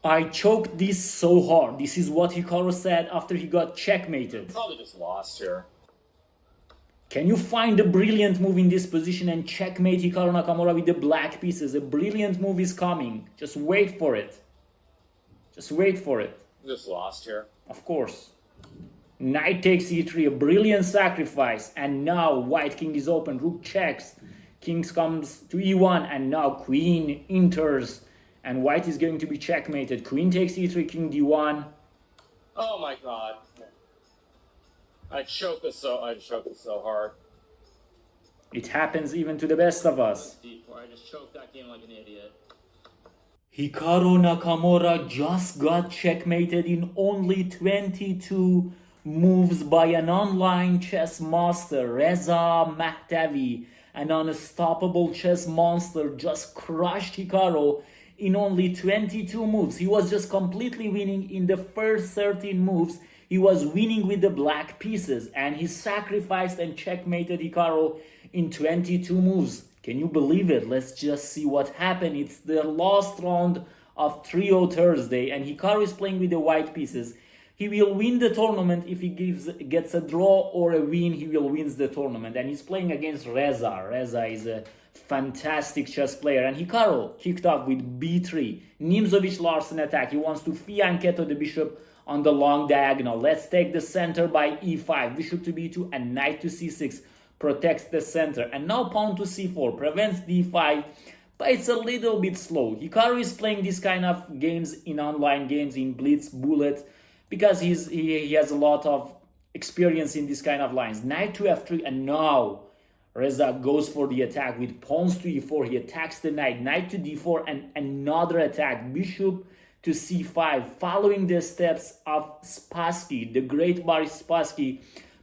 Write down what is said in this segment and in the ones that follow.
I choked this so hard. This is what Hikaru said after he got checkmated. Probably just lost here. Can you find a brilliant move in this position and checkmate Hikaru Nakamura with the black pieces? A brilliant move is coming. Just wait for it. Just wait for it. Just lost here. Of course. Knight takes e3, a brilliant sacrifice. And now white king is open. Rook checks. King comes to e1 and now queen enters. And white is going to be checkmated. Queen takes e3, king d1. Oh my god. I choked this so hard. It happens even to the best of us. I just choked that game like an idiot. Hikaru Nakamura just got checkmated in only 22 moves by an online chess master, Reza Mahdavi. An unstoppable chess monster just crushed Hikaru in only 22 moves. He was just completely winning in the first 13 moves. He was winning with the black pieces and he sacrificed and checkmated Hikaru in 22 moves. Can you believe it? Let's just see what happened. It's the last round of Trio Thursday and Hikaru is playing with the white pieces. He will win the tournament if he gets a draw or a win. He will win the tournament. And he's playing against Reza. Reza is a fantastic chess player. And Hikaru kicked off with b3. Nimzovich-Larsen attack. He wants to fianchetto the bishop on the long diagonal. Let's take the center by e5. Bishop to b2 and knight to c6. Protects the center. And now pawn to c4. Prevents d5. But it's a little bit slow. Hikaru is playing this kind of games in online games, in Blitz, Bullet, because he has a lot of experience in this kind of lines. Knight to f3 and now Reza goes for the attack with pawns to e4. He attacks the knight. Knight to d4 and another attack. Bishop to c5. Following the steps of Spassky, the great Boris Spassky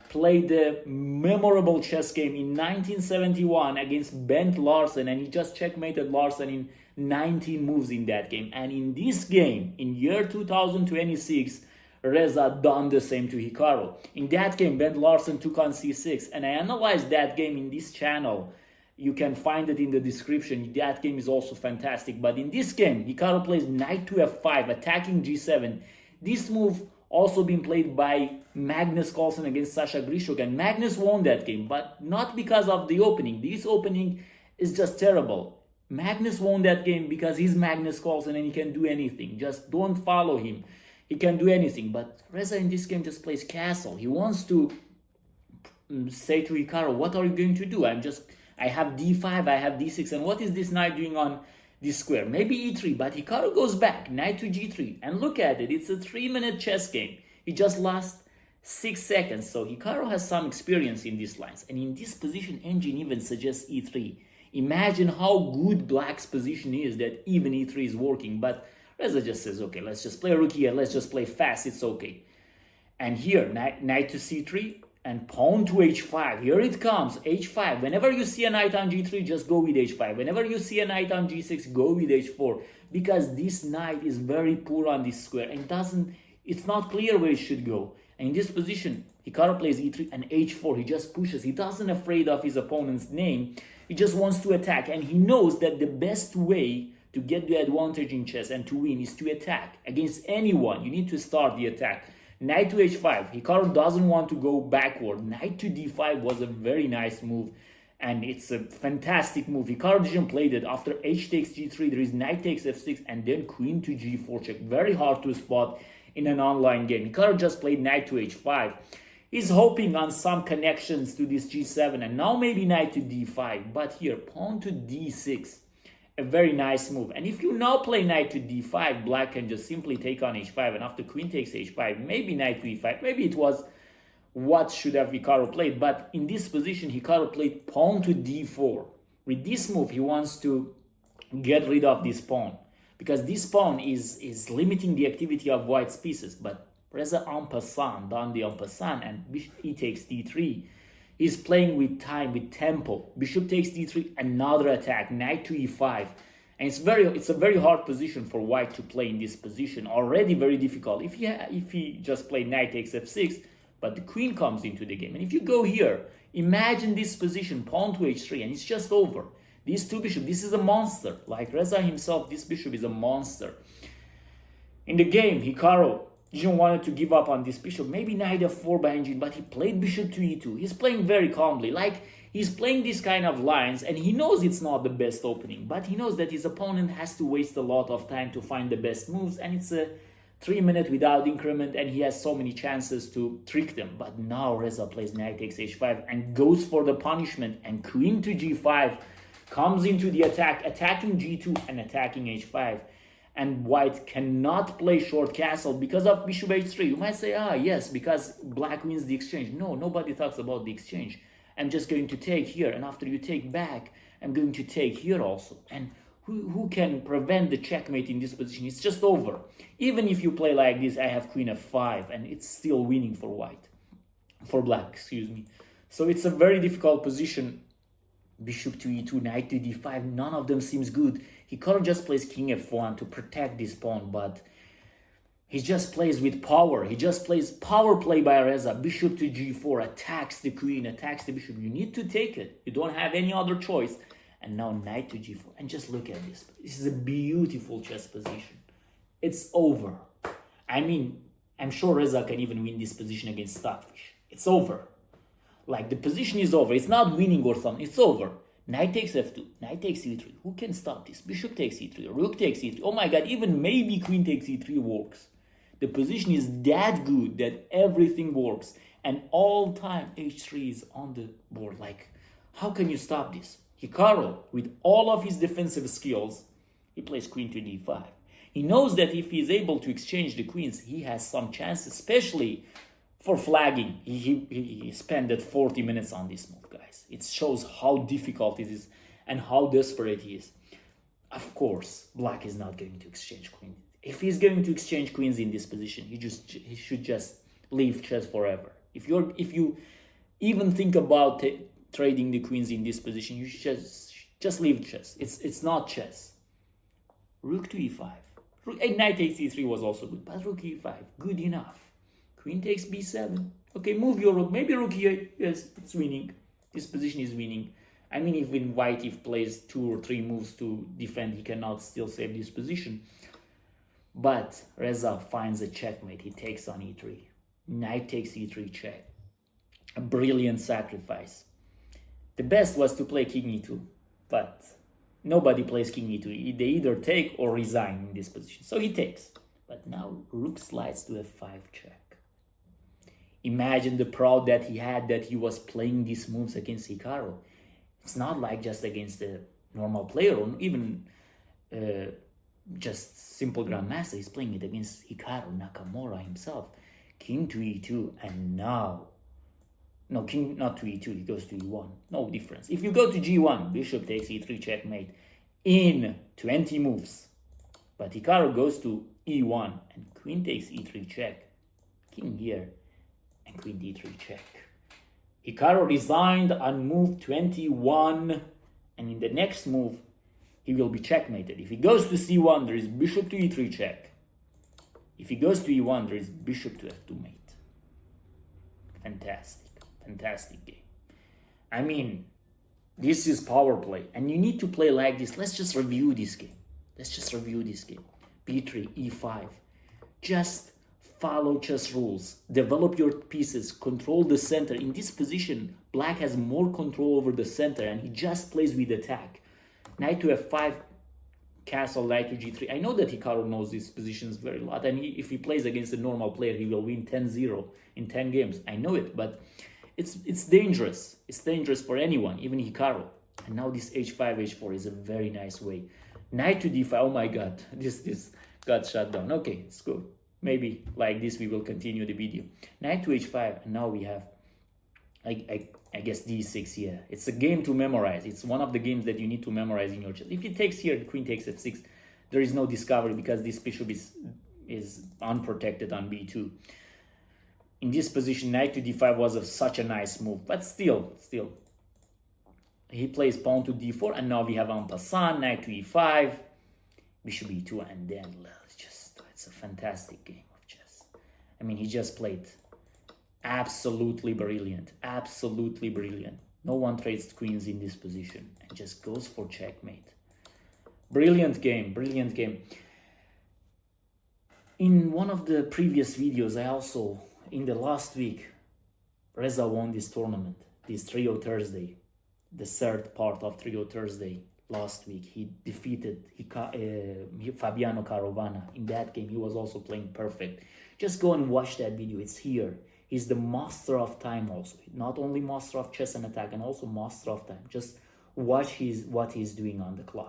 played the memorable chess game in 1971 against Bent Larsen, and he just checkmated Larsen in 19 moves in that game. And in this game, in year 2026, Reza done the same to Hikaru. In that game, Bent Larsen took on c6, and I analyzed that game in this channel. You can find it in the description. That game is also fantastic. But in this game, Hikaru plays knight to f5, attacking g7. This move also been played by Magnus Carlsen against Sasha Grishuk, and Magnus won that game, but not because of the opening. This opening is just terrible. Magnus won that game because he's Magnus Carlsen and he can do anything. Just don't follow him. He can do anything. But Reza in this game just plays castle. He wants to say to Hikaru, what are you going to do? I have d5, I have d6, and what is this knight doing on this square? Maybe e3, but Hikaru goes back, knight to g3, and look at it, it's a 3-minute chess game. He just lost 6 seconds, so Hikaru has some experience in these lines. And in this position, engine even suggests e3. Imagine how good black's position is that even e3 is working, but Reza just says, okay, let's just play rook here, let's just play fast, it's okay. And here, knight to c3, and pawn to h5. Here it comes, h5. Whenever you see a knight on g3, just go with h5. Whenever you see a knight on g6, go with h4. Because this knight is very poor on this square and it's not clear where it should go. And in this position, Hikaru plays e3 and h4. He just pushes. He doesn't afraid of his opponent's name. He just wants to attack. And he knows that the best way to get the advantage in chess and to win is to attack. Against anyone, you need to start the attack. Knight to h5. Hikaru doesn't want to go backward. Knight to d5 was a very nice move. And it's a fantastic move. Hikaru didn't play it. After h takes g3, there is knight takes f6 and then queen to g4 check. Very hard to spot in an online game. Hikaru just played knight to h5. He's hoping on some connections to this g7 and now maybe knight to d5. But here, pawn to d6. A very nice move. And if you now play knight to d5, black can just simply take on h5, and after queen takes h5, maybe knight to e5, maybe it was what should have Hikaru played, but in this position Hikaru played pawn to d4. With this move he wants to get rid of this pawn, because this pawn is limiting the activity of white's pieces. But Reza en passant, done the en passant, and he takes d3. He's playing with time, with tempo. Bishop takes d3, another attack, knight to e5. And it's a very hard position for white to play in this position. Already very difficult. If he just played knight takes f6, but the queen comes into the game. And if you go here, imagine this position, pawn to h3, and it's just over. These two bishops, this is a monster. Like Reza himself, this bishop is a monster. In the game, Hikaru didn't want to give up on this bishop. Maybe knight f4 by engine, but he played bishop to e2. He's playing very calmly. Like, he's playing these kind of lines, and he knows it's not the best opening, but he knows that his opponent has to waste a lot of time to find the best moves, and it's a 3-minute without increment, and he has so many chances to trick them. But now Reza plays knight takes h5 and goes for the punishment, and queen to g5 comes into the attack, attacking g2 and attacking h5. And white cannot play short castle because of bishop h3. You might say, yes, because black wins the exchange. No, nobody talks about the exchange. I'm just going to take here, and after you take back, I'm going to take here also. And who can prevent the checkmate in this position? It's just over. Even if you play like this, I have queen f5, and it's still winning for white. For black, excuse me. So it's a very difficult position. Bishop to e2, knight to d5, none of them seems good. Hikaru just plays king f1 to protect this pawn, but he just plays with power. He just plays power play by Reza. Bishop to g4, attacks the queen, attacks the bishop. You need to take it. You don't have any other choice. And now knight to g4. And just look at this. This is a beautiful chess position. It's over. I mean, I'm sure Reza can even win this position against Stockfish. It's over. Like, the position is over. It's not winning or something. It's over. Knight takes f2. Knight takes e3. Who can stop this? Bishop takes e3. Rook takes e3. Oh my god, even maybe queen takes e3 works. The position is that good that everything works. And all time h3 is on the board. Like, how can you stop this? Hikaru, with all of his defensive skills, he plays queen to d5. He knows that if he is able to exchange the queens, he has some chance, especially for flagging. He spent that 40 minutes on this move, guys. It shows how difficult it is and how desperate he is. Of course, black is not going to exchange queens. If he's going to exchange queens in this position, he should just leave chess forever. If you even think about trading the queens in this position, you should just leave chess. It's not chess. Rook to e5. Knight takes e3 was also good, but rook e5, good enough. Queen takes b7. Okay, move your rook. Maybe rook e8. Yes, it's winning. This position is winning. I mean, even white, if plays 2 or 3 moves to defend, he cannot still save this position. But Reza finds a checkmate. He takes on e3. Knight takes e3 check. A brilliant sacrifice. The best was to play king e2, but nobody plays king e2. They either take or resign in this position. So he takes. But now rook slides to f5 check. Imagine the pride that he had that he was playing these moves against Hikaru. It's not like just against a normal player or even just simple grandmaster. He's playing it against Hikaru Nakamura himself. King to e2, and now... No, king not to e2, he goes to e1. No difference. If you go to g1, bishop takes e3 checkmate in 20 moves. But Hikaru goes to e1 and queen takes e3 check. King here and queen d3 check. Hikaru resigned on move 21, and in the next move he will be checkmated. If he goes to c1, there is bishop to e3 check. If he goes to e1, there is bishop to f2 mate. Fantastic game. I mean, this is power play, and you need to play like this. Let's just review this game. b3, e5. Just follow chess rules. Develop your pieces. Control the center. In this position, black has more control over the center, and he just plays with attack. Knight to f5, castle, knight to g3. I know that Hikaru knows these positions very lot, and if he plays against a normal player, he will win 10-0 in 10 games. I know it, but it's dangerous. It's dangerous for anyone, even Hikaru. And now this h5, h4 is a very nice way. Knight to d5, oh my god, this got shut down. Okay, it's good. Maybe like this we will continue the video. Knight to h5, and now we have, I guess d6, yeah. It's a game to memorize. It's one of the games that you need to memorize in your chess. If he takes here, the queen takes f6, there is no discovery because this bishop is unprotected on b2. In this position, knight to d5 was such a nice move, but still, he plays pawn to d4, and now we have en passant, knight to e5, bishop e2, and then it's a fantastic game of chess. I mean, he just played absolutely brilliant. No one trades queens in this position and just goes for checkmate. Brilliant game. In one of the previous videos, I also, in the last week, Reza won this tournament, this Trio Thursday, the third part of Trio Thursday. Last week, he defeated Fabiano Caruana. In that game, he was also playing perfect. Just go and watch that video. It's here. He's the master of time also. Not only master of chess and attack, and also master of time. Just watch what he's doing on the clock.